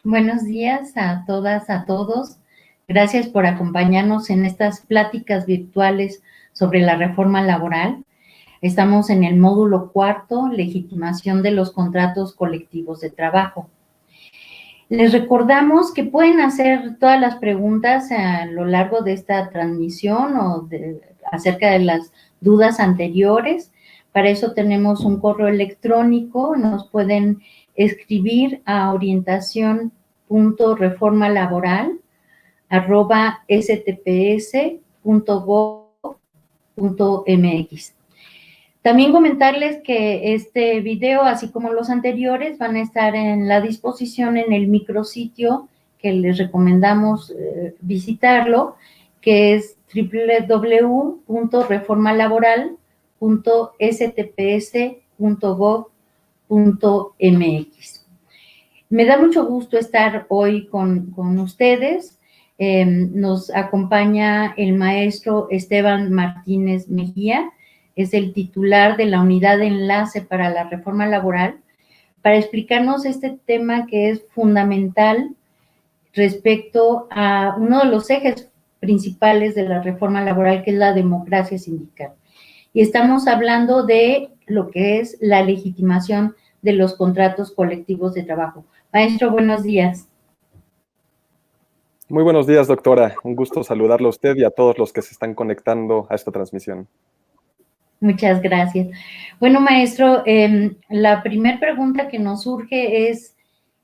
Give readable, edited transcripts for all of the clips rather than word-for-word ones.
Buenos días a todas, a todos. Gracias por acompañarnos en estas pláticas virtuales sobre la reforma laboral. Estamos en el módulo cuarto, legitimación de los contratos colectivos de trabajo. Les recordamos que pueden hacer todas las preguntas a lo largo de esta transmisión acerca de las dudas anteriores. Para eso tenemos un correo electrónico, nos pueden escribir a orientación.reformalaboral@stps.gov.mx. También comentarles que este video, así como los anteriores, van a estar en la disposición en el micrositio que les recomendamos visitarlo, que es www.reformalaboral.stps.gov.mx. Me da mucho gusto estar hoy con ustedes. Nos acompaña el maestro Esteban Martínez Mejía, es el titular de la Unidad de Enlace para la Reforma Laboral, para explicarnos este tema que es fundamental respecto a uno de los ejes principales de la reforma laboral, que es la democracia sindical. Y estamos hablando de lo que es la legitimación de los contratos colectivos de trabajo. Maestro, buenos días. Muy buenos días, doctora. Un gusto saludarle a usted y a todos los que se están conectando a esta transmisión. Muchas gracias. Bueno, maestro, la primera pregunta que nos surge es,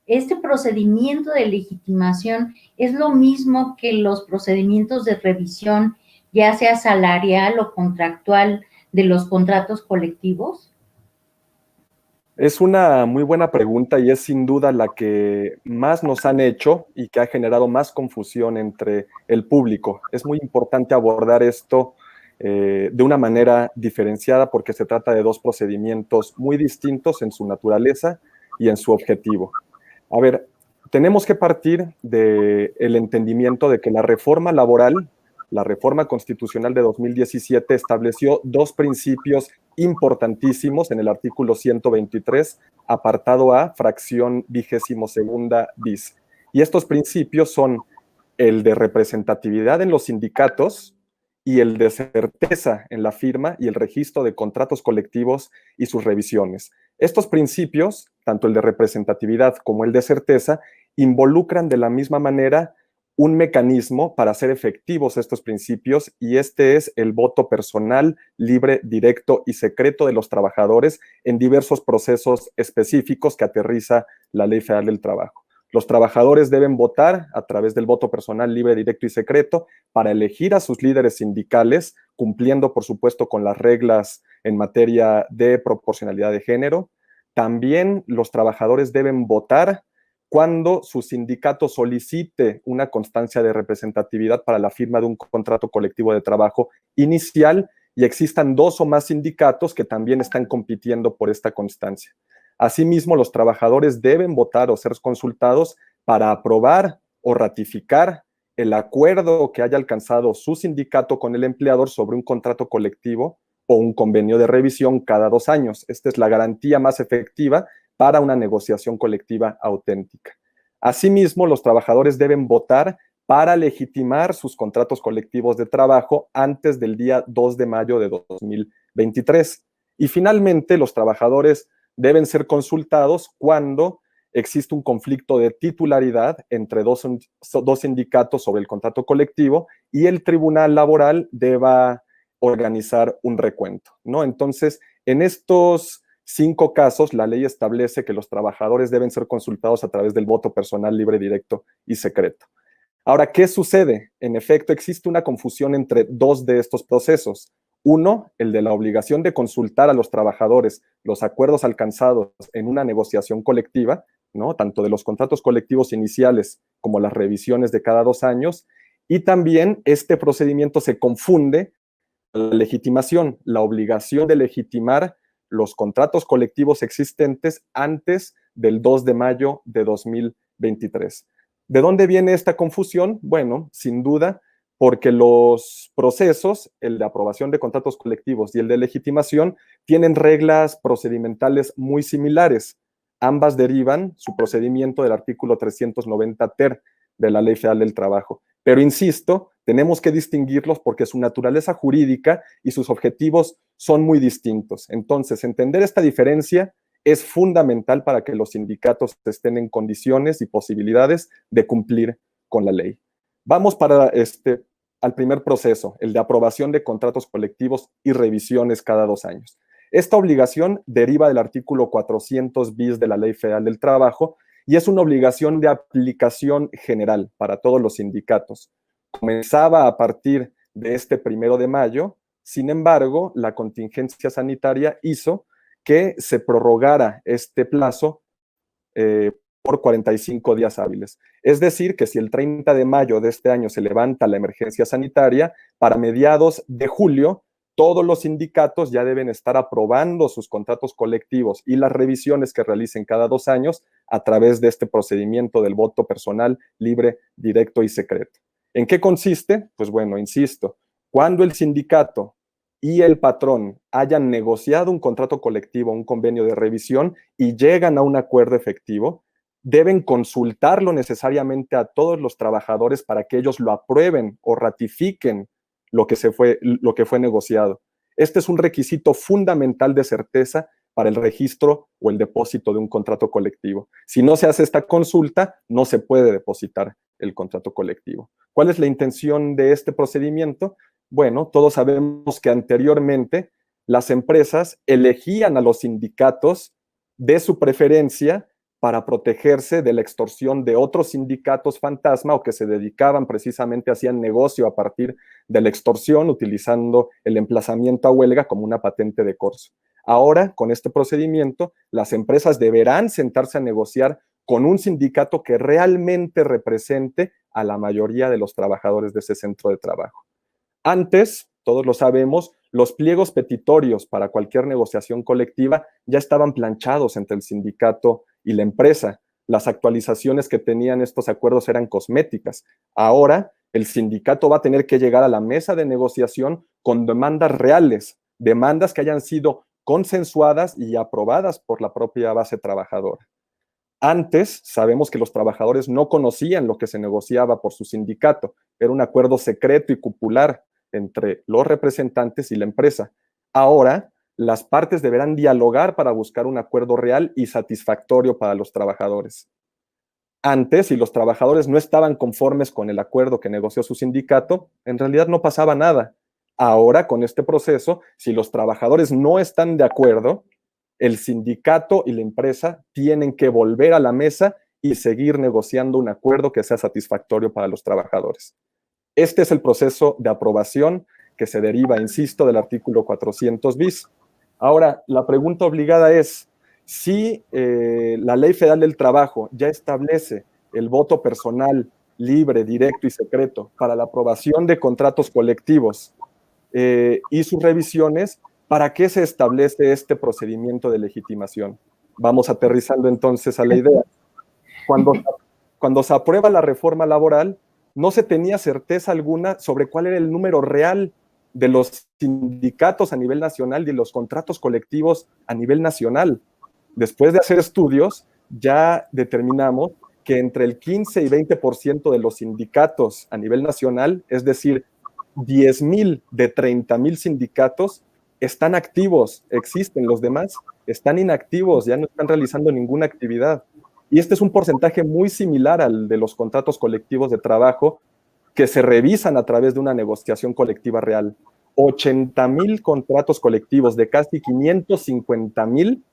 ¿este procedimiento de legitimación es lo mismo que los procedimientos de revisión, ya sea salarial o contractual, de los contratos colectivos? Es una muy buena pregunta y es sin duda la que más nos han hecho y que ha generado más confusión entre el público. Es muy importante abordar esto de una manera diferenciada porque se trata de dos procedimientos muy distintos en su naturaleza y en su objetivo. A ver, tenemos que partir del entendimiento de que la reforma laboral, la reforma constitucional de 2017, estableció dos principios importantísimos en el artículo 123, apartado A, fracción 22ª bis. Y estos principios son el de representatividad en los sindicatos y el de certeza en la firma y el registro de contratos colectivos y sus revisiones. Estos principios, tanto el de representatividad como el de certeza, involucran de la misma manera un mecanismo para hacer efectivos estos principios, y este es el voto personal, libre, directo y secreto de los trabajadores en diversos procesos específicos que aterriza la Ley Federal del Trabajo. Los trabajadores deben votar a través del voto personal, libre, directo y secreto para elegir a sus líderes sindicales, cumpliendo, por supuesto, con las reglas en materia de proporcionalidad de género. También los trabajadores deben votar cuando su sindicato solicite una constancia de representatividad para la firma de un contrato colectivo de trabajo inicial y existan dos o más sindicatos que también están compitiendo por esta constancia. Asimismo, los trabajadores deben votar o ser consultados para aprobar o ratificar el acuerdo que haya alcanzado su sindicato con el empleador sobre un contrato colectivo o un convenio de revisión cada 2 años. Esta es la garantía más efectiva para una negociación colectiva auténtica. Asimismo, los trabajadores deben votar para legitimar sus contratos colectivos de trabajo antes del día 2 de mayo de 2023. Y finalmente, los trabajadores deben ser consultados cuando existe un conflicto de titularidad entre dos sindicatos sobre el contrato colectivo y el tribunal laboral deba organizar un recuento, ¿no? Entonces, en estos 5 casos, la ley establece que los trabajadores deben ser consultados a través del voto personal, libre, directo y secreto. Ahora, ¿qué sucede? En efecto, existe una confusión entre dos de estos procesos. Uno, el de la obligación de consultar a los trabajadores los acuerdos alcanzados en una negociación colectiva, ¿no? Tanto de los contratos colectivos iniciales como las revisiones de cada 2 años. Y también este procedimiento se confunde con la legitimación, la obligación de legitimar los contratos colectivos existentes antes del 2 de mayo de 2023. ¿De dónde viene esta confusión? Bueno, sin duda, porque los procesos, el de aprobación de contratos colectivos y el de legitimación, tienen reglas procedimentales muy similares. ambas derivan su procedimiento del artículo 390 ter de la Ley Federal del Trabajo. Pero insisto, tenemos que distinguirlos porque su naturaleza jurídica y sus objetivos son muy distintos. Entonces, entender esta diferencia es fundamental para que los sindicatos estén en condiciones y posibilidades de cumplir con la ley. Vamos al primer proceso, el de aprobación de contratos colectivos y revisiones cada 2 años. Esta obligación deriva del artículo 400 bis de la Ley Federal del Trabajo y es una obligación de aplicación general para todos los sindicatos. Comenzaba a partir de este 1 de mayo, sin embargo, la contingencia sanitaria hizo que se prorrogara este plazo por 45 días hábiles. Es decir, que si el 30 de mayo de este año se levanta la emergencia sanitaria, para mediados de julio, todos los sindicatos ya deben estar aprobando sus contratos colectivos y las revisiones que realicen cada 2 años a través de este procedimiento del voto personal, libre, directo y secreto. ¿En qué consiste? Pues bueno, insisto, cuando el sindicato y el patrón hayan negociado un contrato colectivo, un convenio de revisión y llegan a un acuerdo efectivo, deben consultarlo necesariamente a todos los trabajadores para que ellos lo aprueben o ratifiquen lo que fue negociado. Este es un requisito fundamental de certeza para el registro o el depósito de un contrato colectivo. Si no se hace esta consulta, no se puede depositar el contrato colectivo. ¿Cuál es la intención de este procedimiento? Bueno, todos sabemos que anteriormente las empresas elegían a los sindicatos de su preferencia para protegerse de la extorsión de otros sindicatos fantasma o que se dedicaban precisamente, hacían negocio a partir de la extorsión, utilizando el emplazamiento a huelga como una patente de corso. Ahora, con este procedimiento, las empresas deberán sentarse a negociar con un sindicato que realmente represente a la mayoría de los trabajadores de ese centro de trabajo. Antes, todos lo sabemos, los pliegos petitorios para cualquier negociación colectiva ya estaban planchados entre el sindicato y la empresa. Las actualizaciones que tenían estos acuerdos eran cosméticas. Ahora, el sindicato va a tener que llegar a la mesa de negociación con demandas reales, demandas que hayan sido consensuadas y aprobadas por la propia base trabajadora. Antes, sabemos que los trabajadores no conocían lo que se negociaba por su sindicato. Era un acuerdo secreto y cupular entre los representantes y la empresa. Ahora, las partes deberán dialogar para buscar un acuerdo real y satisfactorio para los trabajadores. Antes, si los trabajadores no estaban conformes con el acuerdo que negoció su sindicato, en realidad no pasaba nada. Ahora, con este proceso, si los trabajadores no están de acuerdo, el sindicato y la empresa tienen que volver a la mesa y seguir negociando un acuerdo que sea satisfactorio para los trabajadores. Este es el proceso de aprobación que se deriva, insisto, del artículo 400 bis. Ahora, la pregunta obligada es, si la Ley Federal del Trabajo ya establece el voto personal, libre, directo y secreto para la aprobación de contratos colectivos y sus revisiones, ¿para qué se establece este procedimiento de legitimación? Vamos aterrizando entonces a la idea. Cuando se aprueba la reforma laboral, no se tenía certeza alguna sobre cuál era el número real de los sindicatos a nivel nacional y de los contratos colectivos a nivel nacional. Después de hacer estudios, ya determinamos que entre el 15 y 20% de los sindicatos a nivel nacional, es decir, 10,000 de 30,000 sindicatos, están activos, existen. Los demás están inactivos, ya no están realizando ninguna actividad. Y este es un porcentaje muy similar al de los contratos colectivos de trabajo que se revisan a través de una negociación colectiva real. 80,000 contratos colectivos de casi 550,000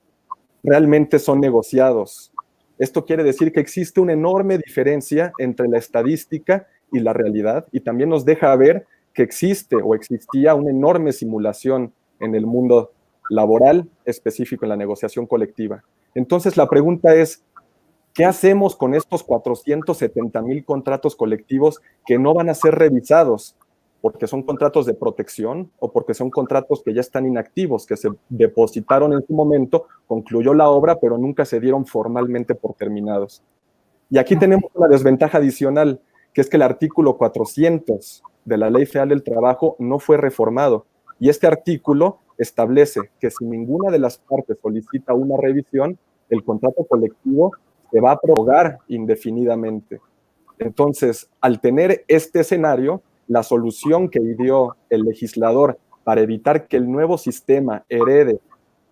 realmente son negociados. Esto quiere decir que existe una enorme diferencia entre la estadística y la realidad, y también nos deja ver que existe o existía una enorme simulación en el mundo laboral específico en la negociación colectiva. Entonces la pregunta es, ¿qué hacemos con estos 470,000 contratos colectivos que no van a ser revisados? Porque son contratos de protección o porque son contratos que ya están inactivos, que se depositaron en su momento, concluyó la obra, pero nunca se dieron formalmente por terminados. Y aquí tenemos una desventaja adicional, que es que el artículo 400 de la Ley Federal del Trabajo no fue reformado. Y este artículo establece que si ninguna de las partes solicita una revisión, el contrato colectivo se va a prorrogar indefinidamente. Entonces, al tener este escenario, la solución que ideó el legislador para evitar que el nuevo sistema herede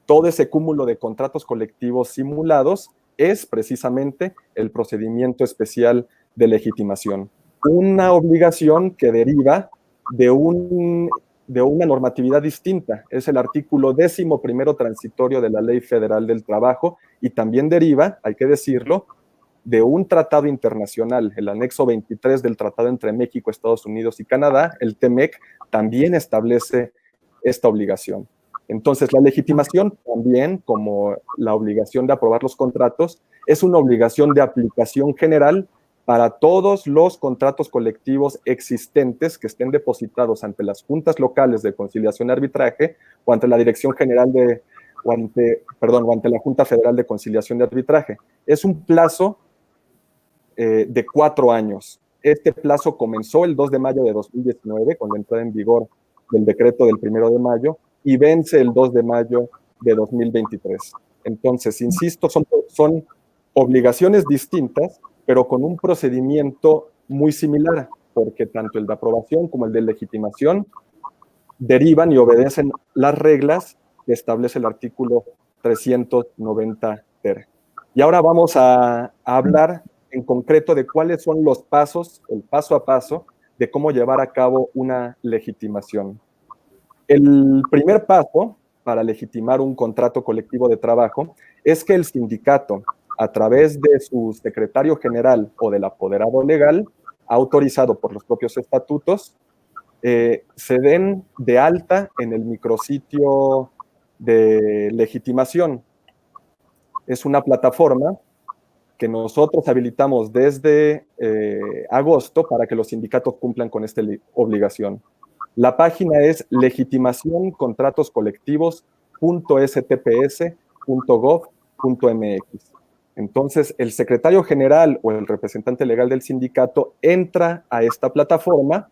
todo ese cúmulo de contratos colectivos simulados es precisamente el procedimiento especial de legitimación. Una obligación que deriva de una normatividad distinta. Es el artículo 11º transitorio de la Ley Federal del Trabajo y también deriva, hay que decirlo, de un tratado internacional, el anexo 23 del tratado entre México, Estados Unidos y Canadá, el TEMEC, también establece esta obligación. Entonces, la legitimación también, como la obligación de aprobar los contratos, es una obligación de aplicación general para todos los contratos colectivos existentes que estén depositados ante las juntas locales de conciliación y arbitraje o ante la Dirección General o ante la Junta Federal de Conciliación y Arbitraje. Es un plazo de 4 años. Este plazo comenzó el 2 de mayo de 2019 con la entrada en vigor del decreto del 1 de mayo y vence el 2 de mayo de 2023. Entonces, insisto, son obligaciones distintas, pero con un procedimiento muy similar, porque tanto el de aprobación como el de legitimación derivan y obedecen las reglas que establece el artículo 390 ter. Y ahora vamos a hablar en concreto de cuáles son los pasos, el paso a paso, de cómo llevar a cabo una legitimación. El primer paso para legitimar un contrato colectivo de trabajo es que el sindicato, a través de su secretario general o del apoderado legal, autorizado por los propios estatutos, se den de alta en el micrositio de legitimación. Es una plataforma que nosotros habilitamos desde agosto para que los sindicatos cumplan con esta obligación. La página es legitimacioncontratocolectivos.stps.gov.mx. Entonces, el secretario general o el representante legal del sindicato entra a esta plataforma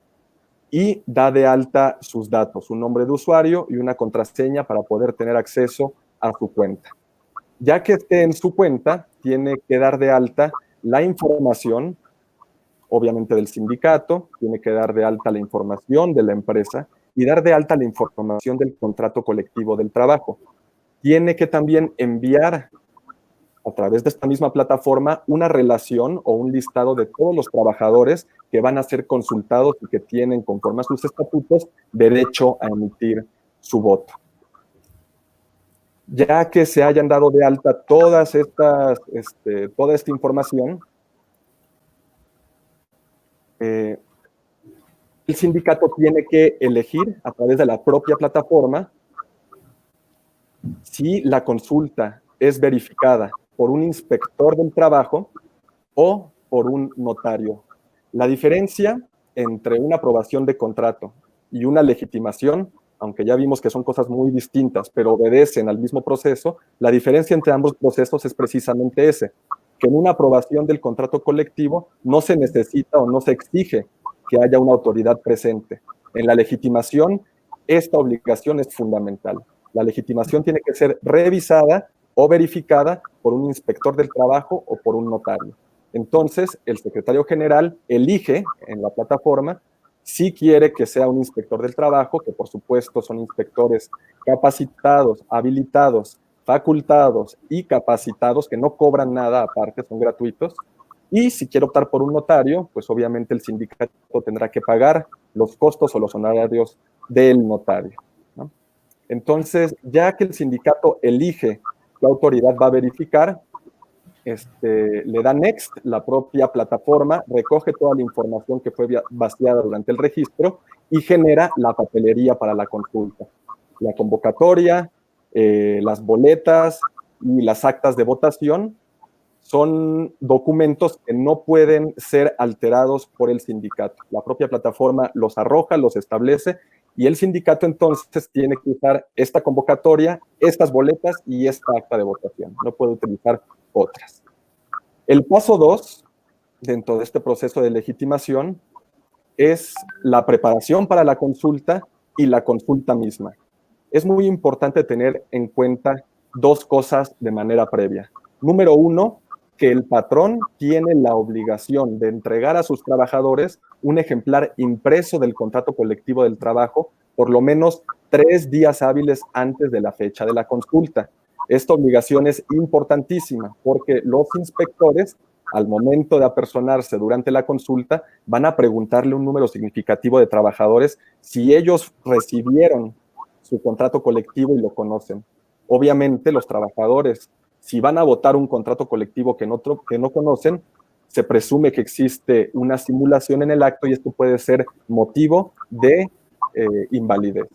y da de alta sus datos, un nombre de usuario y una contraseña para poder tener acceso a su cuenta. Ya que esté en su cuenta, tiene que dar de alta la información, obviamente del sindicato, tiene que dar de alta la información de la empresa y dar de alta la información del contrato colectivo del trabajo. Tiene que también enviar a través de esta misma plataforma una relación o un listado de todos los trabajadores que van a ser consultados y que tienen, conforme a sus estatutos, derecho a emitir su voto. Ya que se hayan dado de alta toda esta información, el sindicato tiene que elegir a través de la propia plataforma si la consulta es verificada por un inspector del trabajo o por un notario. La diferencia entre una aprobación de contrato y una legitimación, aunque ya vimos que son cosas muy distintas, pero obedecen al mismo proceso, la diferencia entre ambos procesos es precisamente ese, que en una aprobación del contrato colectivo no se necesita o no se exige que haya una autoridad presente. En la legitimación, esta obligación es fundamental. La legitimación tiene que ser revisada o verificada por un inspector del trabajo o por un notario. Entonces, el secretario general elige en la plataforma si quiere que sea un inspector del trabajo, que por supuesto son inspectores capacitados, habilitados, facultados y capacitados, que no cobran nada aparte, son gratuitos. Y si quiere optar por un notario, pues obviamente el sindicato tendrá que pagar los costos o los honorarios del notario, ¿no? Entonces, ya que el sindicato elige qué autoridad va a verificar, le da next, la propia plataforma recoge toda la información que fue vaciada durante el registro y genera la papelería para la consulta. La convocatoria, las boletas y las actas de votación son documentos que no pueden ser alterados por el sindicato. La propia plataforma los arroja, los establece y el sindicato entonces tiene que usar esta convocatoria, estas boletas y esta acta de votación. No puede utilizar otras. El paso 2, dentro de este proceso de legitimación, es la preparación para la consulta y la consulta misma. Es muy importante tener en cuenta dos cosas de manera previa. Número uno, que el patrón tiene la obligación de entregar a sus trabajadores un ejemplar impreso del contrato colectivo del trabajo por lo menos 3 días hábiles antes de la fecha de la consulta. Esta obligación es importantísima porque los inspectores, al momento de apersonarse durante la consulta, van a preguntarle un número significativo de trabajadores si ellos recibieron su contrato colectivo y lo conocen. Obviamente, los trabajadores, si van a votar un contrato colectivo que no conocen, se presume que existe una simulación en el acto y esto puede ser motivo de invalidez.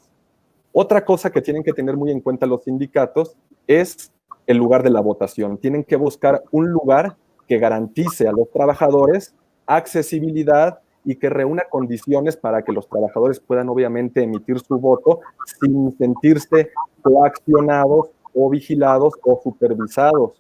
Otra cosa que tienen que tener muy en cuenta los sindicatos es el lugar de la votación. Tienen que buscar un lugar que garantice a los trabajadores accesibilidad y que reúna condiciones para que los trabajadores puedan obviamente emitir su voto sin sentirse coaccionados o vigilados o supervisados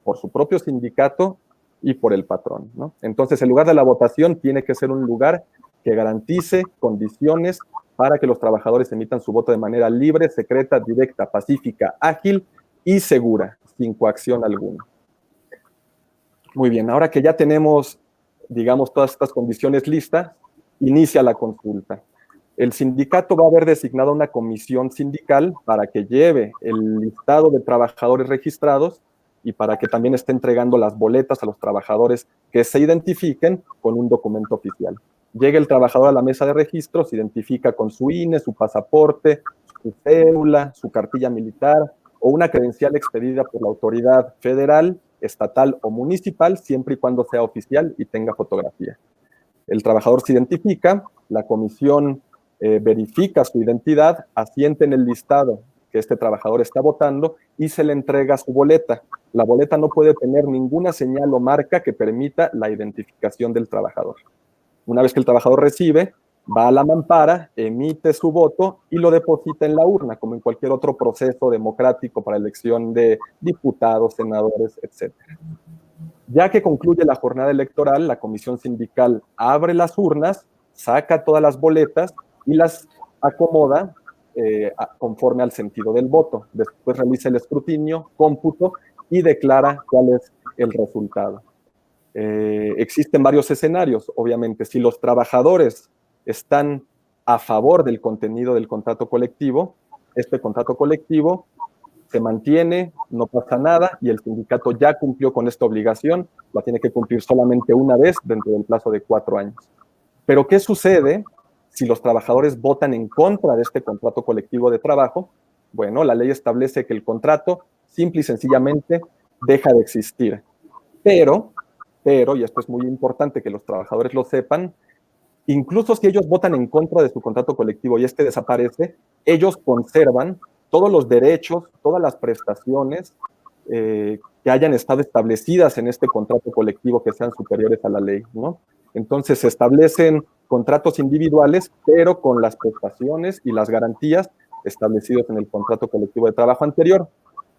por su propio sindicato y por el patrón, ¿no? Entonces, el lugar de la votación tiene que ser un lugar que garantice condiciones para que los trabajadores emitan su voto de manera libre, secreta, directa, pacífica, ágil y segura, sin coacción alguna. Muy bien, ahora que ya tenemos, digamos, todas estas condiciones listas, inicia la consulta. El sindicato va a haber designado una comisión sindical para que lleve el listado de trabajadores registrados y para que también esté entregando las boletas a los trabajadores que se identifiquen con un documento oficial. Llega el trabajador a la mesa de registro, se identifica con su INE, su pasaporte, su cédula, su cartilla militar o una credencial expedida por la autoridad federal, estatal o municipal, siempre y cuando sea oficial y tenga fotografía. El trabajador se identifica, la comisión verifica su identidad, asiente en el listado que este trabajador está votando y se le entrega su boleta. La boleta no puede tener ninguna señal o marca que permita la identificación del trabajador. Una vez que el trabajador recibe, va a la mampara, emite su voto y lo deposita en la urna, como en cualquier otro proceso democrático para elección de diputados, senadores, etc. Ya que concluye la jornada electoral, la comisión sindical abre las urnas, saca todas las boletas y las acomoda conforme al sentido del voto. Después realiza el escrutinio, cómputo y declara cuál es el resultado. Existen varios escenarios, obviamente. Si los trabajadores están a favor del contenido del contrato colectivo, este contrato colectivo se mantiene, no pasa nada y el sindicato ya cumplió con esta obligación, la tiene que cumplir solamente una vez dentro del plazo de 4 años. Pero ¿qué sucede si los trabajadores votan en contra de este contrato colectivo de trabajo? Bueno, la ley establece que el contrato simple y sencillamente deja de existir. Pero, y esto es muy importante que los trabajadores lo sepan, incluso si ellos votan en contra de su contrato colectivo y este desaparece, ellos conservan todos los derechos, todas las prestaciones que hayan estado establecidas en este contrato colectivo que sean superiores a la ley, ¿no? Entonces se establecen contratos individuales, pero con las prestaciones y las garantías establecidas en el contrato colectivo de trabajo anterior.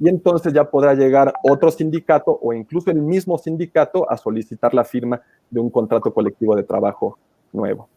Y entonces ya podrá llegar otro sindicato o incluso el mismo sindicato a solicitar la firma de un contrato colectivo de trabajo nuevo.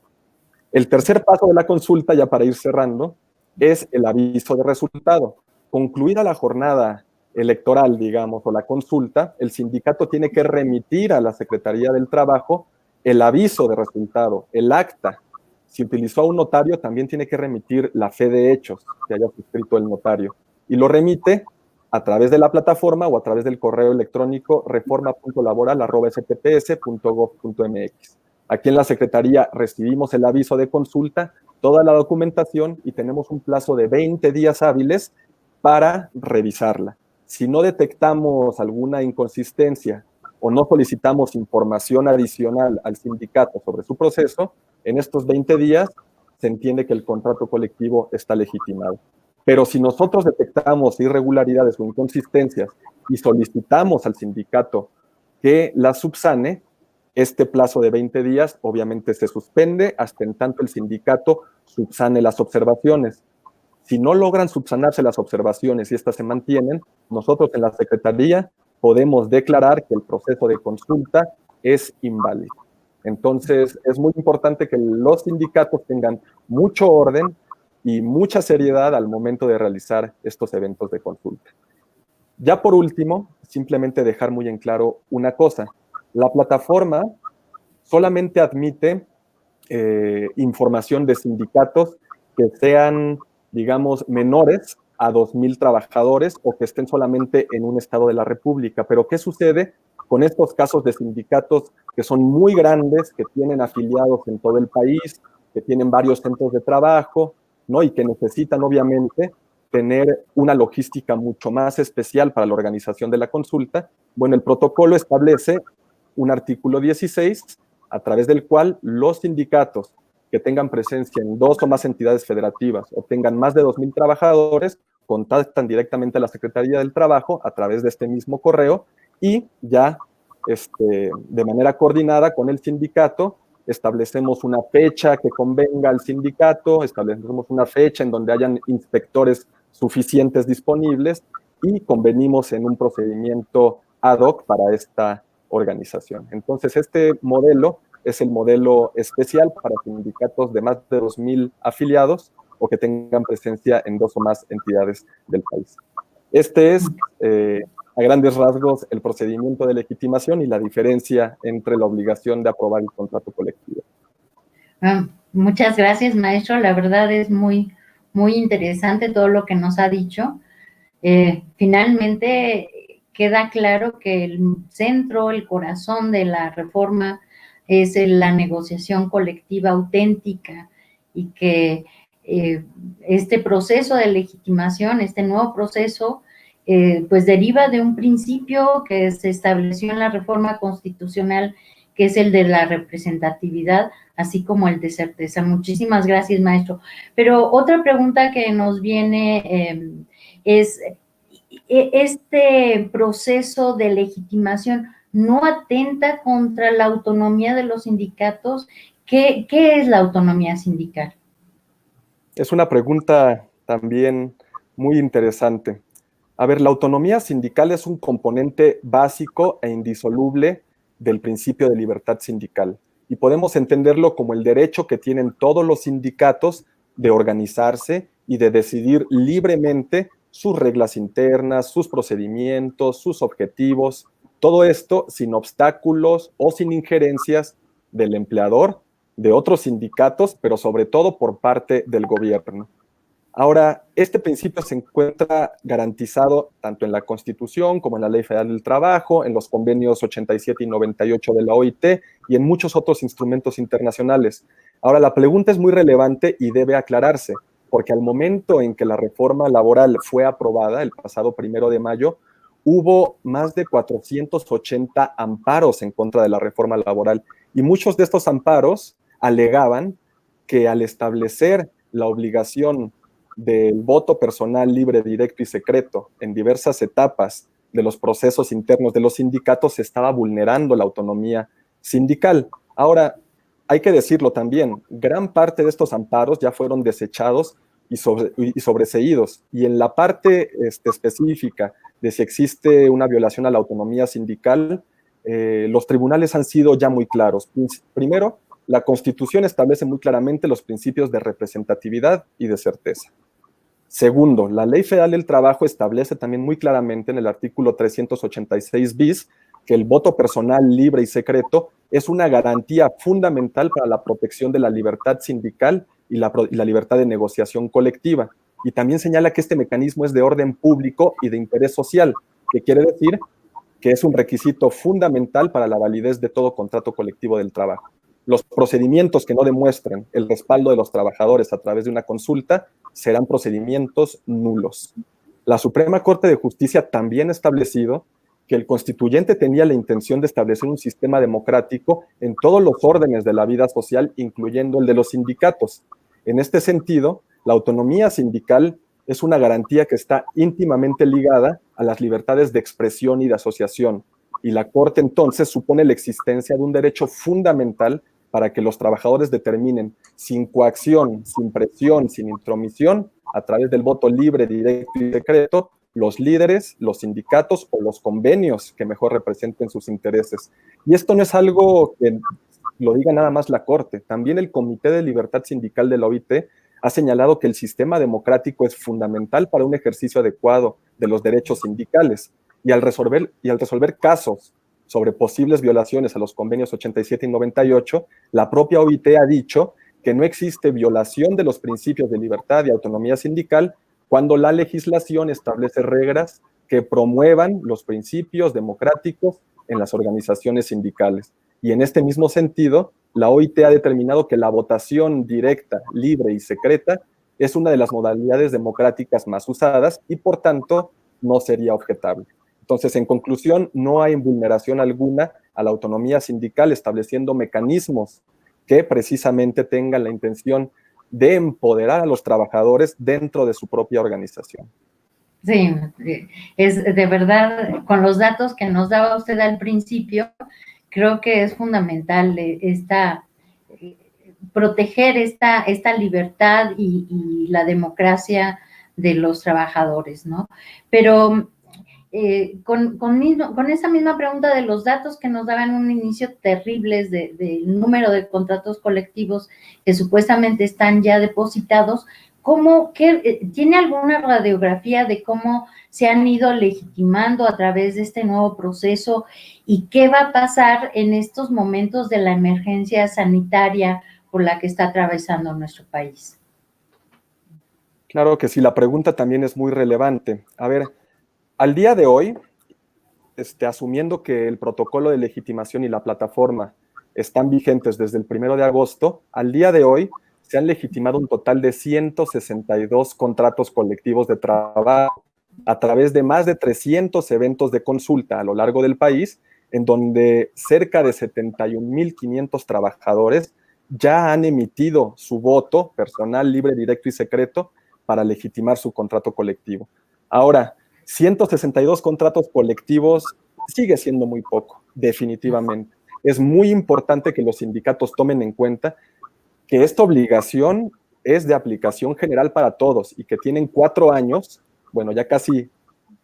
El tercer paso de la consulta, ya para ir cerrando, es el aviso de resultado. Concluida la jornada electoral, digamos, o la consulta, el sindicato tiene que remitir a la Secretaría del Trabajo el aviso de resultado, el acta. Si utilizó a un notario, también tiene que remitir la fe de hechos que haya suscrito el notario. Y lo remite a través de la plataforma o a través del correo electrónico reforma.laboral@stps.gov.mx. Aquí en la Secretaría recibimos el aviso de consulta, toda la documentación y tenemos un plazo de 20 días hábiles para revisarla. Si no detectamos alguna inconsistencia o no solicitamos información adicional al sindicato sobre su proceso, en estos 20 días se entiende que el contrato colectivo está legitimado. Pero si nosotros detectamos irregularidades o inconsistencias y solicitamos al sindicato que las subsane, este plazo de 20 días obviamente se suspende hasta en tanto el sindicato subsane las observaciones. Si no logran subsanarse las observaciones y estas se mantienen, nosotros en la Secretaría podemos declarar que el proceso de consulta es inválido. Entonces, es muy importante que los sindicatos tengan mucho orden y mucha seriedad al momento de realizar estos eventos de consulta. Ya por último, simplemente dejar muy en claro una cosa. La plataforma solamente admite información de sindicatos que sean, digamos, menores a 2,000 trabajadores o que estén solamente en un estado de la República. Pero ¿qué sucede con estos casos de sindicatos que son muy grandes, que tienen afiliados en todo el país, que tienen varios centros de trabajo, ¿no? Y que necesitan, obviamente, tener una logística mucho más especial para la organización de la consulta? Bueno, el protocolo establece un artículo 16 a través del cual los sindicatos que tengan presencia en 2 o más entidades federativas o tengan más de 2,000 trabajadores contactan directamente a la Secretaría del Trabajo a través de este mismo correo y ya de manera coordinada con el sindicato establecemos una fecha que convenga al sindicato, establecemos una fecha en donde hayan inspectores suficientes disponibles y convenimos en un procedimiento ad hoc para esta organización. Entonces, este modelo es el modelo especial para sindicatos de más de 2,000 afiliados o que tengan presencia en 2 o más entidades del país. Este es, a grandes rasgos, el procedimiento de legitimación y la diferencia entre la obligación de aprobar el contrato colectivo. Muchas gracias, maestro. La verdad es muy, muy interesante todo lo que nos ha dicho. Finalmente queda claro que el centro, el corazón de la reforma es la negociación colectiva auténtica y que este proceso de legitimación, este nuevo proceso, pues deriva de un principio que se estableció en la reforma constitucional, que es el de la representatividad, así como el de certeza. Muchísimas gracias, maestro. Pero otra pregunta que nos viene es, ¿este proceso de legitimación no atenta contra la autonomía de los sindicatos? ¿Qué es la autonomía sindical? Es una pregunta también muy interesante. A ver, la autonomía sindical es un componente básico e indisoluble del principio de libertad sindical y podemos entenderlo como el derecho que tienen todos los sindicatos de organizarse y de decidir libremente sus reglas internas, sus procedimientos, sus objetivos, todo esto sin obstáculos o sin injerencias del empleador, de otros sindicatos, pero sobre todo por parte del gobierno. Ahora, este principio se encuentra garantizado tanto en la Constitución como en la Ley Federal del Trabajo, en los convenios 87 y 98 de la OIT y en muchos otros instrumentos internacionales. Ahora, la pregunta es muy relevante y debe aclararse, porque al momento en que la reforma laboral fue aprobada, el pasado 1 de mayo, hubo más de 480 amparos en contra de la reforma laboral y muchos de estos amparos alegaban que al establecer la obligación del voto personal libre, directo y secreto en diversas etapas de los procesos internos de los sindicatos, se estaba vulnerando la autonomía sindical. Ahora, hay que decirlo también, gran parte de estos amparos ya fueron desechados y sobreseídos. Y en la parte específica de si existe una violación a la autonomía sindical, los tribunales han sido ya muy claros. Primero, la Constitución establece muy claramente los principios de representatividad y de certeza. Segundo, la Ley Federal del Trabajo establece también muy claramente en el artículo 386 bis que el voto personal libre y secreto es una garantía fundamental para la protección de la libertad sindical y la libertad de negociación colectiva. Y también señala que este mecanismo es de orden público y de interés social, que quiere decir que es un requisito fundamental para la validez de todo contrato colectivo del trabajo. Los procedimientos que no demuestren el respaldo de los trabajadores a través de una consulta serán procedimientos nulos. La Suprema Corte de Justicia también ha establecido que el constituyente tenía la intención de establecer un sistema democrático en todos los órdenes de la vida social, incluyendo el de los sindicatos. En este sentido, la autonomía sindical es una garantía que está íntimamente ligada a las libertades de expresión y de asociación, y la Corte entonces supone la existencia de un derecho fundamental para que los trabajadores determinen sin coacción, sin presión, sin intromisión, a través del voto libre, directo y secreto, los líderes, los sindicatos o los convenios que mejor representen sus intereses. Y esto no es algo que lo diga nada más la Corte, también el Comité de Libertad Sindical de la OIT ha señalado que el sistema democrático es fundamental para un ejercicio adecuado de los derechos sindicales, y al resolver casos sobre posibles violaciones a los convenios 87 y 98, la propia OIT ha dicho que no existe violación de los principios de libertad y autonomía sindical cuando la legislación establece reglas que promuevan los principios democráticos en las organizaciones sindicales. Y en este mismo sentido, la OIT ha determinado que la votación directa, libre y secreta es una de las modalidades democráticas más usadas y, por tanto, no sería objetable. Entonces, en conclusión, no hay vulneración alguna a la autonomía sindical, estableciendo mecanismos que precisamente tengan la intención de empoderar a los trabajadores dentro de su propia organización. Sí, es de verdad, con los datos que nos daba usted al principio, creo que es fundamental proteger esta libertad y la democracia de los trabajadores, ¿no? Pero con esa misma pregunta de los datos que nos daban un inicio terribles del número de contratos colectivos que supuestamente están ya depositados, ¿tiene alguna radiografía de cómo se han ido legitimando a través de este nuevo proceso y qué va a pasar en estos momentos de la emergencia sanitaria por la que está atravesando nuestro país? Claro que sí, la pregunta también es muy relevante. A ver, al día de hoy, asumiendo que el protocolo de legitimación y la plataforma están vigentes desde el 1 de agosto, al día de hoy se han legitimado un total de 162 contratos colectivos de trabajo a través de más de 300 eventos de consulta a lo largo del país, en donde cerca de 71.500 trabajadores ya han emitido su voto personal, libre, directo y secreto para legitimar su contrato colectivo. Ahora, 162 contratos colectivos sigue siendo muy poco, definitivamente. Es muy importante que los sindicatos tomen en cuenta que esta obligación es de aplicación general para todos y que tienen 4 años, bueno, ya casi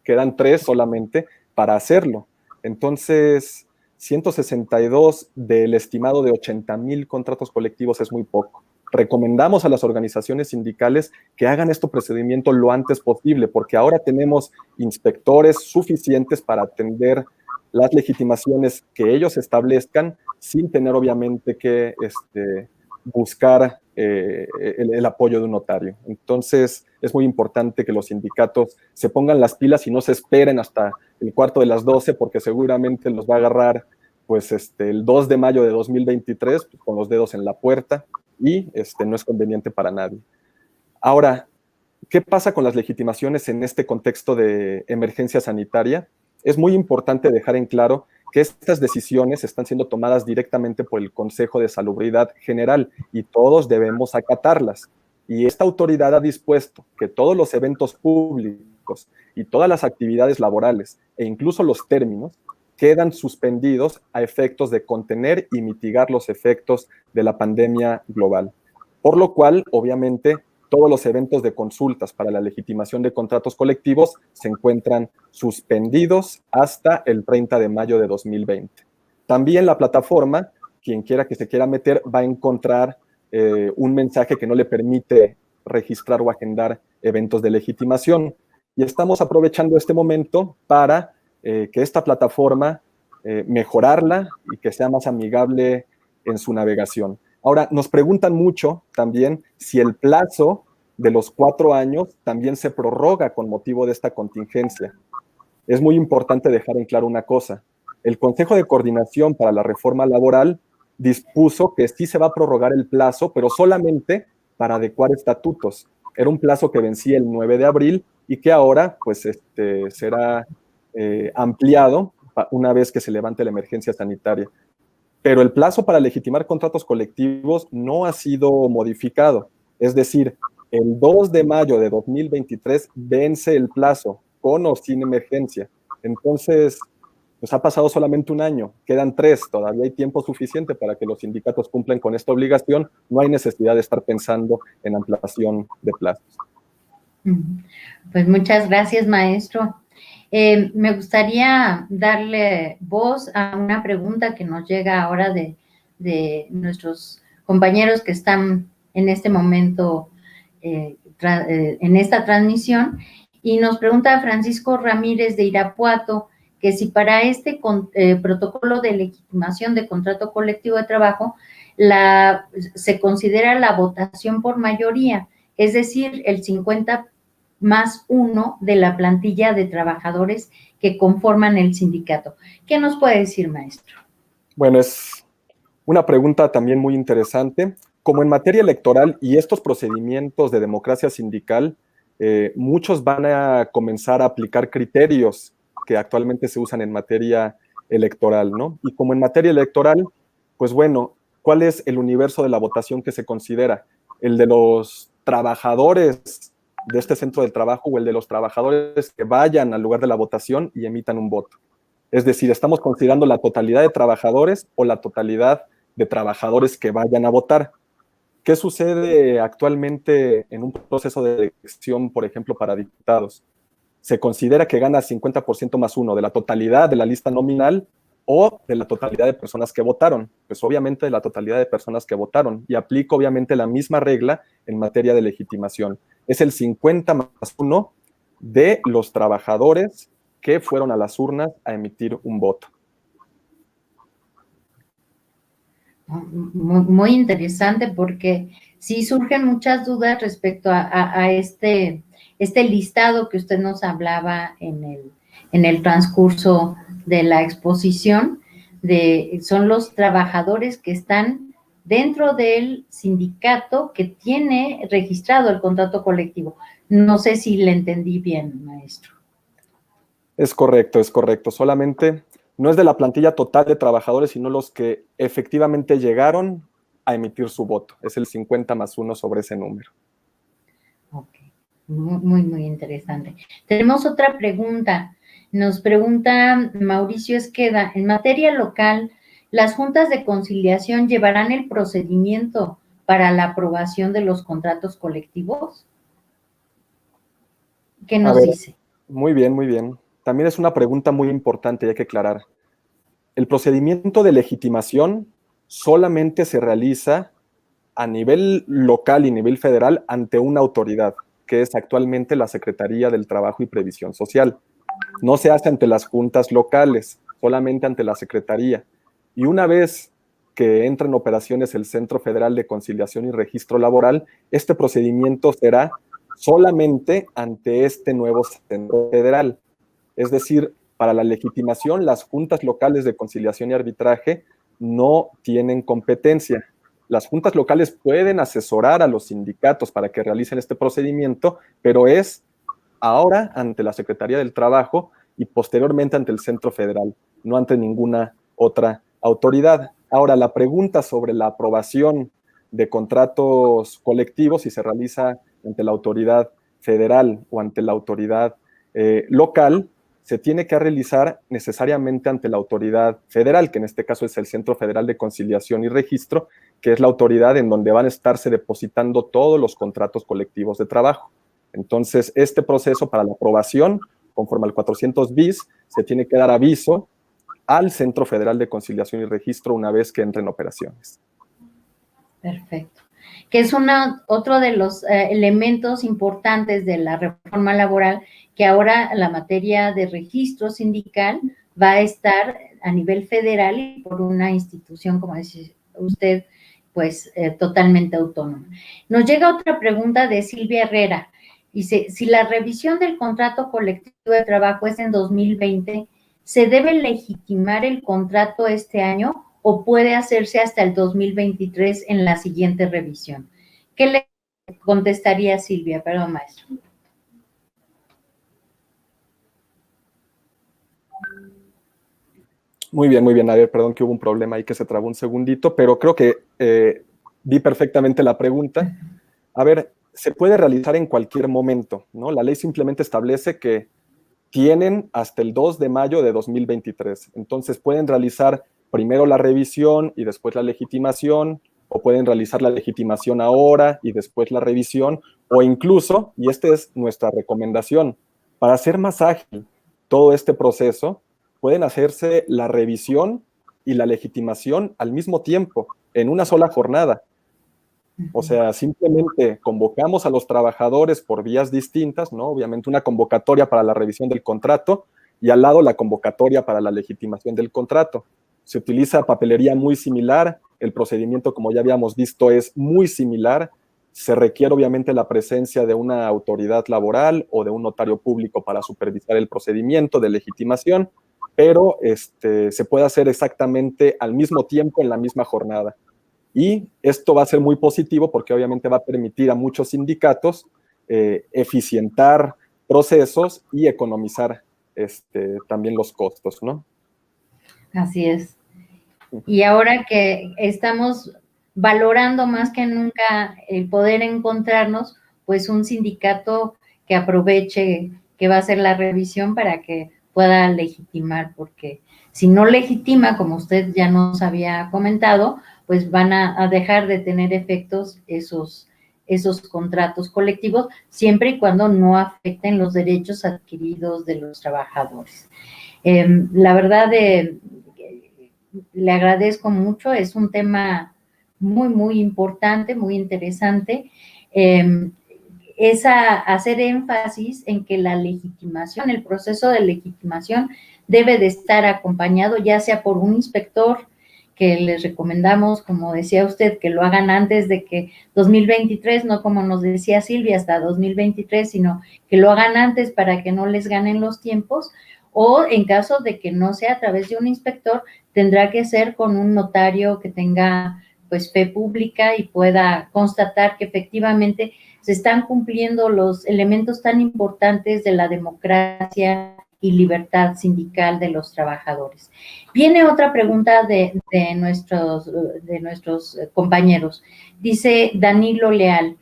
quedan 3 solamente para hacerlo. Entonces, 162 del estimado de 80,000 contratos colectivos es muy poco. Recomendamos a las organizaciones sindicales que hagan este procedimiento lo antes posible, porque ahora tenemos inspectores suficientes para atender las legitimaciones que ellos establezcan sin tener obviamente que buscar el apoyo de un notario. Entonces, es muy importante que los sindicatos se pongan las pilas y no se esperen hasta el cuarto de las 12, porque seguramente los va a agarrar pues, el 2 de mayo de 2023 pues, con los dedos en la puerta y no es conveniente para nadie. Ahora, ¿qué pasa con las legitimaciones en este contexto de emergencia sanitaria? Es muy importante dejar en claro que estas decisiones están siendo tomadas directamente por el Consejo de Salubridad General y todos debemos acatarlas. Y esta autoridad ha dispuesto que todos los eventos públicos y todas las actividades laborales e incluso los términos quedan suspendidos a efectos de contener y mitigar los efectos de la pandemia global. Por lo cual, obviamente, todos los eventos de consultas para la legitimación de contratos colectivos se encuentran suspendidos hasta el 30 de mayo de 2020. También la plataforma, quien quiera que se quiera meter, va a encontrar un mensaje que no le permite registrar o agendar eventos de legitimación. Y estamos aprovechando este momento para que esta plataforma mejorarla y que sea más amigable en su navegación. Ahora, nos preguntan mucho también si el plazo de los 4 años también se prorroga con motivo de esta contingencia. Es muy importante dejar en claro una cosa. El Consejo de Coordinación para la Reforma Laboral dispuso que sí se va a prorrogar el plazo, pero solamente para adecuar estatutos. Era un plazo que vencía el 9 de abril y que ahora pues, será ampliado una vez que se levante la emergencia sanitaria. Pero el plazo para legitimar contratos colectivos no ha sido modificado. Es decir, el 2 de mayo de 2023 vence el plazo, con o sin emergencia. Entonces, pues ha pasado solamente un año, quedan 3, todavía hay tiempo suficiente para que los sindicatos cumplan con esta obligación. No hay necesidad de estar pensando en ampliación de plazos. Pues muchas gracias, maestro. Me gustaría darle voz a una pregunta que nos llega ahora de nuestros compañeros que están en este momento en esta transmisión. Y nos pregunta Francisco Ramírez de Irapuato que si para este protocolo de legitimación de contrato colectivo de trabajo se considera la votación por mayoría, es decir, el 50+1 de la plantilla de trabajadores que conforman el sindicato. ¿Qué nos puede decir, maestro? Bueno, es una pregunta también muy interesante. Como en materia electoral y estos procedimientos de democracia sindical, muchos van a comenzar a aplicar criterios que actualmente se usan en materia electoral, ¿no? Y como en materia electoral, pues bueno, ¿cuál es el universo de la votación que se considera? ¿El de los trabajadores de este centro del trabajo o el de los trabajadores que vayan al lugar de la votación y emitan un voto? Es decir, ¿estamos considerando la totalidad de trabajadores o la totalidad de trabajadores que vayan a votar? ¿Qué sucede actualmente en un proceso de elección, por ejemplo, para diputados? ¿Se considera que gana 50+1 de la totalidad de la lista nominal o de la totalidad de personas que votaron? Pues obviamente de la totalidad de personas que votaron, y aplica obviamente la misma regla en materia de legitimación. Es el 50+1 de los trabajadores que fueron a las urnas a emitir un voto. Muy interesante, porque sí surgen muchas dudas respecto a este listado que usted nos hablaba en el transcurso de la exposición, son los trabajadores que están dentro del sindicato que tiene registrado el contrato colectivo. No sé si le entendí bien, maestro. Es correcto, es correcto. Solamente no es de la plantilla total de trabajadores, sino los que efectivamente llegaron a emitir su voto. Es el 50+1 sobre ese número. Ok, muy, muy interesante. Tenemos otra pregunta. Nos pregunta Mauricio Esqueda, en materia local, ¿las juntas de conciliación llevarán el procedimiento para la aprobación de los contratos colectivos? ¿Qué nos dice? Muy bien, muy bien. También es una pregunta muy importante y hay que aclarar. El procedimiento de legitimación solamente se realiza a nivel local y nivel federal ante una autoridad, que es actualmente la Secretaría del Trabajo y Previsión Social. No se hace ante las juntas locales, solamente ante la Secretaría. Y una vez que entra en operaciones el Centro Federal de Conciliación y Registro Laboral, este procedimiento será solamente ante este nuevo Centro Federal. Es decir, para la legitimación, las juntas locales de conciliación y arbitraje no tienen competencia. Las juntas locales pueden asesorar a los sindicatos para que realicen este procedimiento, pero es ahora ante la Secretaría del Trabajo y posteriormente ante el Centro Federal, no ante ninguna otra autoridad. Ahora, la pregunta sobre la aprobación de contratos colectivos, si se realiza ante la autoridad federal o ante la autoridad local, se tiene que realizar necesariamente ante la autoridad federal, que en este caso es el Centro Federal de Conciliación y Registro, que es la autoridad en donde van a estarse depositando todos los contratos colectivos de trabajo. Entonces, este proceso para la aprobación, conforme al 400 bis, se tiene que dar aviso al Centro Federal de Conciliación y Registro una vez que entre en operaciones. Perfecto. Que es otro de los elementos importantes de la reforma laboral, que ahora la materia de registro sindical va a estar a nivel federal y por una institución, como dice usted, pues totalmente autónoma. Nos llega otra pregunta de Silvia Herrera. Dice, si la revisión del contrato colectivo de trabajo es en 2020, ¿se debe legitimar el contrato este año o puede hacerse hasta el 2023 en la siguiente revisión? ¿Qué le contestaría Silvia? Perdón, maestro. Muy bien. A ver, perdón que hubo un problema ahí que se trabó un segundito, pero creo que vi perfectamente la pregunta. A ver, se puede realizar en cualquier momento, ¿no? La ley simplemente establece que tienen hasta el 2 de mayo de 2023. Entonces pueden realizar primero la revisión y después la legitimación, o pueden realizar la legitimación ahora y después la revisión, o incluso, y esta es nuestra recomendación, para hacer más ágil todo este proceso, pueden hacerse la revisión y la legitimación al mismo tiempo, en una sola jornada. O sea, simplemente convocamos a los trabajadores por vías distintas, ¿no? Obviamente una convocatoria para la revisión del contrato y al lado la convocatoria para la legitimación del contrato. Se utiliza papelería muy similar, el procedimiento, como ya habíamos visto, es muy similar. Se requiere obviamente la presencia de una autoridad laboral o de un notario público para supervisar el procedimiento de legitimación, pero se puede hacer exactamente al mismo tiempo en la misma jornada. Y esto va a ser muy positivo porque obviamente va a permitir a muchos sindicatos eficientar procesos y economizar también los costos, ¿no? Así es. Y ahora que estamos valorando más que nunca el poder encontrarnos, pues un sindicato que aproveche que va a hacer la revisión para que pueda legitimar, porque si no legitima, como usted ya nos había comentado, pues van a dejar de tener efectos esos contratos colectivos, siempre y cuando no afecten los derechos adquiridos de los trabajadores. La verdad, le agradezco mucho, es un tema muy, muy importante, muy interesante. Es hacer énfasis en que la legitimación, el proceso de legitimación debe de estar acompañado ya sea por un inspector, que les recomendamos, como decía usted, que lo hagan antes de que 2023, no como nos decía Silvia, hasta 2023, sino que lo hagan antes para que no les ganen los tiempos, o en caso de que no sea a través de un inspector, tendrá que ser con un notario que tenga pues fe pública y pueda constatar que efectivamente se están cumpliendo los elementos tan importantes de la democracia y libertad sindical de los trabajadores. Viene otra pregunta de nuestros compañeros. Dice Danilo Leal,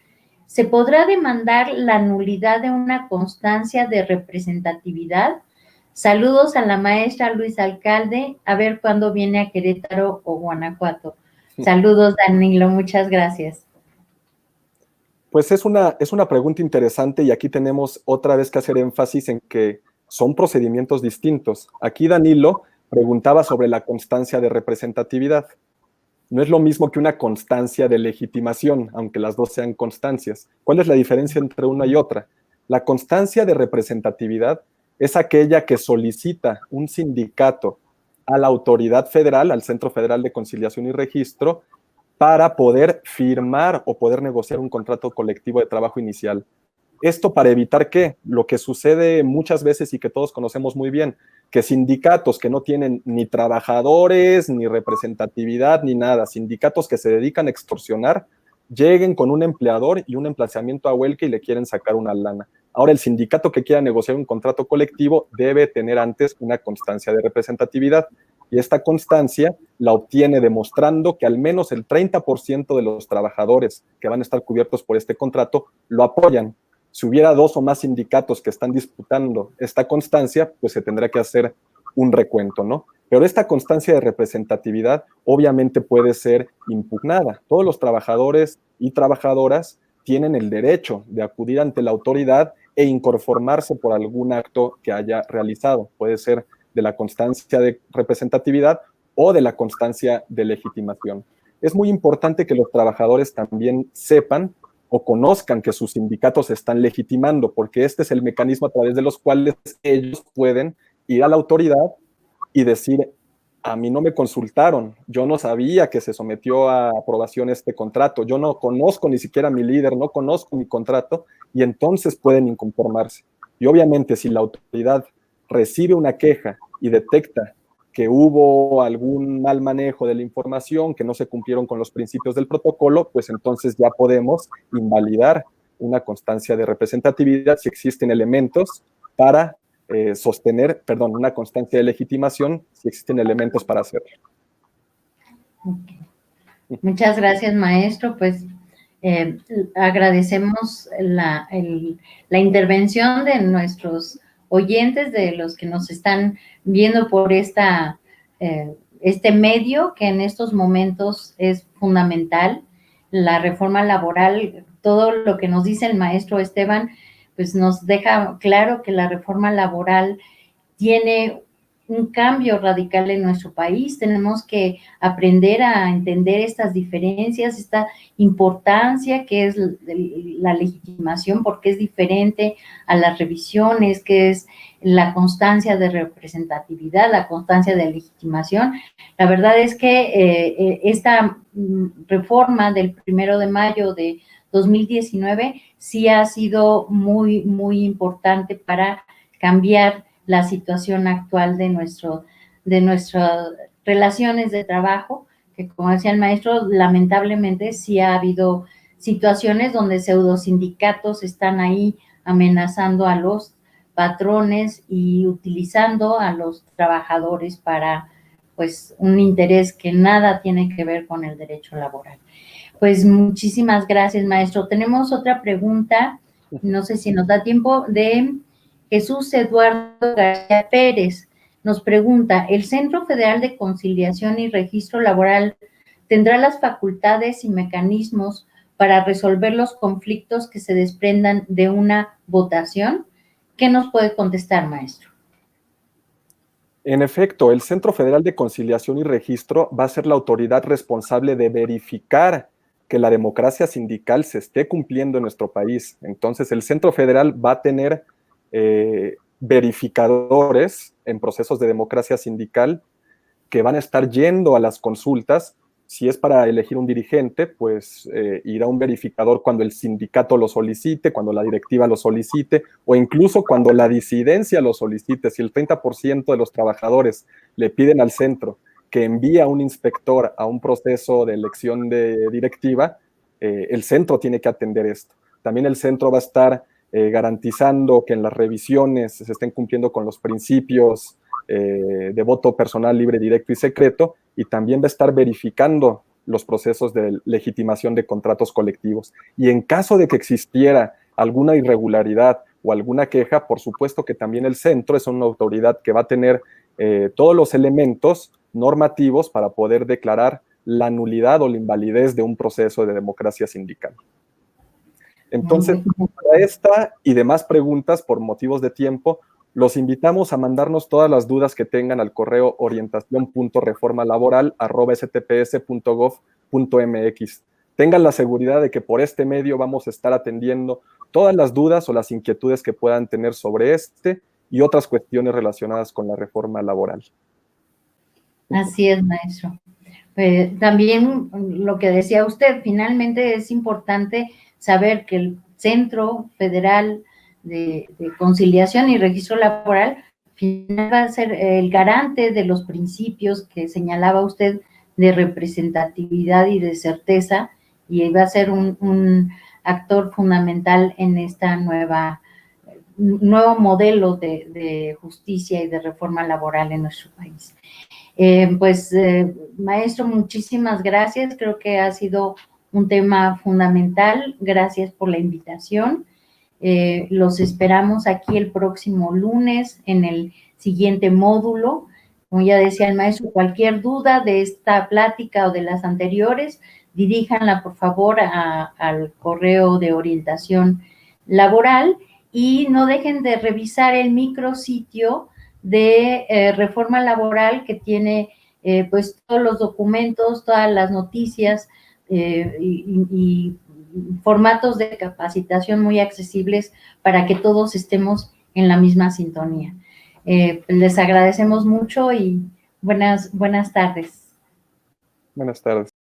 ¿se podrá demandar la nulidad de una constancia de representatividad? Saludos a la maestra Luis Alcalde, a ver cuándo viene a Querétaro o Guanajuato. Saludos, Danilo, muchas gracias. Pues es una pregunta interesante y aquí tenemos otra vez que hacer énfasis en que son procedimientos distintos. Aquí Danilo preguntaba sobre la constancia de representatividad. No es lo mismo que una constancia de legitimación, aunque las dos sean constancias. ¿Cuál es la diferencia entre una y otra? La constancia de representatividad es aquella que solicita un sindicato a la autoridad federal, al Centro Federal de Conciliación y Registro, para poder firmar o poder negociar un contrato colectivo de trabajo inicial. Esto para evitar que lo que sucede muchas veces y que todos conocemos muy bien, que sindicatos que no tienen ni trabajadores, ni representatividad, ni nada, sindicatos que se dedican a extorsionar, lleguen con un empleador y un emplazamiento a huelga y le quieren sacar una lana. Ahora, el sindicato que quiera negociar un contrato colectivo debe tener antes una constancia de representatividad. Y esta constancia la obtiene demostrando que al menos el 30% de los trabajadores que van a estar cubiertos por este contrato lo apoyan. Si hubiera dos o más sindicatos que están disputando esta constancia, pues se tendrá que hacer un recuento, ¿no? Pero esta constancia de representatividad obviamente puede ser impugnada. Todos los trabajadores y trabajadoras tienen el derecho de acudir ante la autoridad e inconformarse por algún acto que haya realizado. Puede ser de la constancia de representatividad o de la constancia de legitimación. Es muy importante que los trabajadores también sepan o conozcan que sus sindicatos se están legitimando, porque este es el mecanismo a través de los cuales ellos pueden ir a la autoridad y decir, a mí no me consultaron, yo no sabía que se sometió a aprobación este contrato, yo no conozco ni siquiera a mi líder, no conozco mi contrato, y entonces pueden inconformarse. Y obviamente si la autoridad recibe una queja y detecta que hubo algún mal manejo de la información, que no se cumplieron con los principios del protocolo, pues entonces ya podemos invalidar una constancia de representatividad si existen elementos para una constancia de legitimación si existen elementos para hacerlo. Okay. Muchas gracias, maestro. Pues agradecemos la intervención de nuestros oyentes, de los que nos están viendo por este medio que en estos momentos es fundamental. La reforma laboral, todo lo que nos dice el maestro Esteban, pues nos deja claro que la reforma laboral tiene un cambio radical en nuestro país. Tenemos que aprender a entender estas diferencias, esta importancia que es la legitimación, porque es diferente a las revisiones, que es la constancia de representatividad, la constancia de legitimación. La verdad es que esta reforma del 1 de mayo de 2019 sí ha sido muy, muy importante para cambiar la situación actual de nuestras relaciones de trabajo, que como decía el maestro, lamentablemente sí ha habido situaciones donde pseudosindicatos están ahí amenazando a los patrones y utilizando a los trabajadores para, pues, un interés que nada tiene que ver con el derecho laboral. Pues muchísimas gracias, maestro. Tenemos otra pregunta, no sé si nos da tiempo, de Jesús Eduardo García Pérez. Nos pregunta, ¿el Centro Federal de Conciliación y Registro Laboral tendrá las facultades y mecanismos para resolver los conflictos que se desprendan de una votación? ¿Qué nos puede contestar, maestro? En efecto, el Centro Federal de Conciliación y Registro va a ser la autoridad responsable de verificar que la democracia sindical se esté cumpliendo en nuestro país. Entonces, el Centro Federal va a tener verificadores en procesos de democracia sindical que van a estar yendo a las consultas. Si es para elegir un dirigente, pues irá un verificador cuando el sindicato lo solicite, cuando la directiva lo solicite, o incluso cuando la disidencia lo solicite. Si el 30% de los trabajadores le piden al centro que envíe a un inspector a un proceso de elección de directiva, el centro tiene que atender esto. También el centro va a estar garantizando que en las revisiones se estén cumpliendo con los principios de voto personal, libre, directo y secreto, y también va a estar verificando los procesos de legitimación de contratos colectivos. Y en caso de que existiera alguna irregularidad o alguna queja, por supuesto que también el centro es una autoridad que va a tener todos los elementos normativos para poder declarar la nulidad o la invalidez de un proceso de democracia sindical. Entonces, para esta y demás preguntas, por motivos de tiempo, los invitamos a mandarnos todas las dudas que tengan al correo orientacion.reformalaboral@stps.gov.mx. Tengan la seguridad de que por este medio vamos a estar atendiendo todas las dudas o las inquietudes que puedan tener sobre este y otras cuestiones relacionadas con la reforma laboral. Así es, maestro. También lo que decía usted, finalmente es importante saber que el Centro Federal de Conciliación y Registro Laboral va a ser el garante de los principios que señalaba usted de representatividad y de certeza, y va a ser un actor fundamental en esta nuevo modelo de justicia y de reforma laboral en nuestro país. Maestro, muchísimas gracias. Creo que ha sido un tema fundamental. Gracias por la invitación. Los esperamos aquí el próximo lunes en el siguiente módulo. Como ya decía el maestro, cualquier duda de esta plática o de las anteriores, diríjanla por favor al correo de orientación laboral y no dejen de revisar el micrositio de reforma laboral que tiene pues todos los documentos, todas las noticias y formatos de capacitación muy accesibles para que todos estemos en la misma sintonía. Les agradecemos mucho y buenas tardes. Buenas tardes.